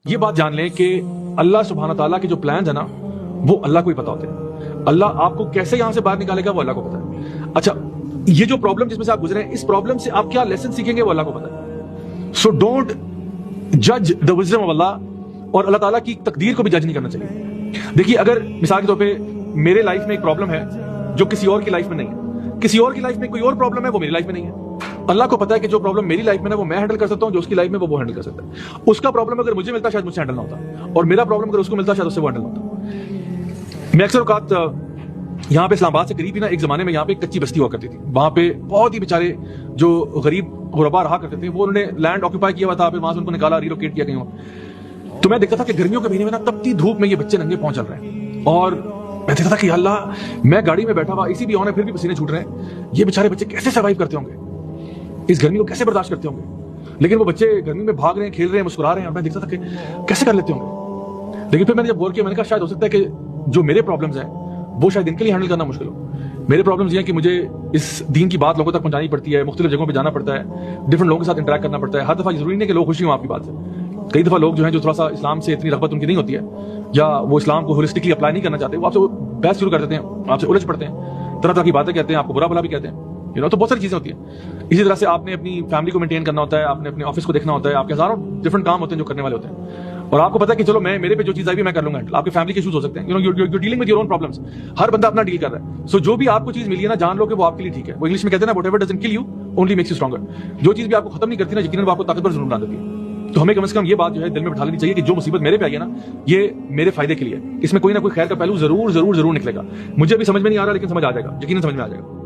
یہ بات جان لیں کہ اللہ سبحانہ تعالیٰ کے جو پلانز ہیں نا وہ اللہ کو ہی پتا ہوتے ہیں. اللہ آپ کو کیسے یہاں سے باہر نکالے گا وہ اللہ کو پتا ہے. اچھا یہ جو پرابلم جس میں سے آپ گزرے ہیں اس پرابلم سے آپ کیا لیسن سیکھیں گے وہ اللہ کو پتا ہے. سو ڈونٹ جج دا وزڈم آف اللہ, اور اللہ تعالیٰ کی تقدیر کو بھی جج نہیں کرنا چاہیے. دیکھیے اگر مثال کے طور پہ میرے لائف میں ایک پرابلم ہے جو کسی اور کی لائف میں نہیں ہے, کسی اور کی لائف میں کوئی اور پرابلم ہے وہ میری لائف میں نہیں ہے. اللہ کو پتا ہے کہ جو پرابلم میری لائف میں ہے وہ میں ہینڈل کر سکتا ہوں, جو اس کی لائف میں وہ ہینڈل کر سکتا ہے. اس کا پرابلم اگر مجھے ملتا شاید مجھ سے ہینڈل نہ ہوتا, اور میرا پرابلم اگر اس کو ملتا شاید اس سے وہ ہینڈل نہ ہوتا. میں اکثر اوقات یہاں پہ اسلام آباد سے قریب ہی نا ایک زمانے میں یہاں پہ ایک کچی بستی ہوا کرتی تھی. وہاں پہ بہت ہی بیچارے جو غریب غربا رہا کرتے تھے وہ انہوں نے لینڈ آکوپائی کیا ہوا تھا, پھر وہاں سے ان کو نکالا ریلوکیٹ کیا کہیں. تو میں دیکھتا تھا کہ گرمیوں کے مہینے میں نا تپتی دھوپ میں یہ بچے ننگے پہنچ رہے ہیں, اور میں دیکھتا تھا کہ اللہ میں گاڑی میں بیٹھا ہوا اسی بھی آن ہے پھر بھی پسینے چھوٹ رہے ہیں, یہ بیچارے بچے کیسے سروائیو کرتے ہوں گے, اس گرمی کو کیسے برداشت کرتے ہوں گے. لیکن وہ بچے گرمی میں بھاگ رہے ہیں, کھیل رہے ہیں, مسکرا رہے ہیں, اور میں دیکھتا تھا کہ کیسے کر لیتے ہوں گے. لیکن پھر میں نے جب غور کیا میں نے کہا شاید ہو سکتا ہے کہ جو میرے پرابلمز ہیں وہ شاید ان کے لیے ہینڈل کرنا مشکل ہو. میرے پرابلمز یہ ہیں کہ مجھے اس دین کی بات لوگوں تک پہنچانی پڑتی ہے, مختلف جگہوں پہ جانا پڑتا ہے, ڈفرنٹ لوگوں کے ساتھ انٹریکٹ کرنا پڑتا ہے. ہر دفعہ ضروری نہیں کہ لوگ خوشی ہوں آپ کی بات سے. کئی دفعہ لوگ جو ہیں جو تھوڑا سا اسلام سے اتنی رغبت ان کی نہیں ہوتی ہے, یا وہ اسلام کو ہولسٹکلی اپلائی نہیں کرنا چاہتے, وہ آپ سے بحث شروع کر دیتے ہیں, آپ سے الجھ پڑتے ہیں, طرح طرح کی باتیں کہتے ہیں, آپ کو برا بلا بھی کہتے ہیں. تو بہت ساری چیزیں ہوتی ہیں. اسی طرح سے آپ نے اپنی فیملی کو مینٹین کرنا ہوتا ہے, آپ نے اپنے آفس کو دیکھنا ہوتا ہے, آپ کے ہزاروں ڈفرنٹ کام ہوتے ہیں جو کرنے والے ہوتے ہیں. اور آپ کو پتا ہے کہ چلو میرے پہ جو چیز آئی بھی میں کر لوں گا, آپ کے فیملی کے ایشوز ہو سکتے ہیں, dealing with your own problems. ہر بندہ اپنا ڈیل کر رہا ہے. سو جو بھی آپ کو چیز ملی ہے نا جان لو کہ وہ آپ کے لیے ٹھیک ہے. وہ انگلش میں کہتے ہیں نا واٹ ایور ڈزنٹ کل you only makes you stronger. جو چیز بھی آپ کو ختم نہیں کرتی نا یقیناً وہ آپ کو طاقتور ضرور بنا دیتی ہے. تو ہمیں کم سے کم یہ بات جو ہے دل میں بٹھا لینی چاہیے کہ جو مصیبت میرے پہ آئی ہے نا یہ میرے فائدے کے لیے, اس میں کوئی نہ کوئی خیر کا پہلو ضرور ضرور ضرور نکلے گا. مجھے بھی سمجھ میں نہیں آ رہا لیکن سمجھ آ جائے گا, یقیناً سمجھ میں آ جائے گا.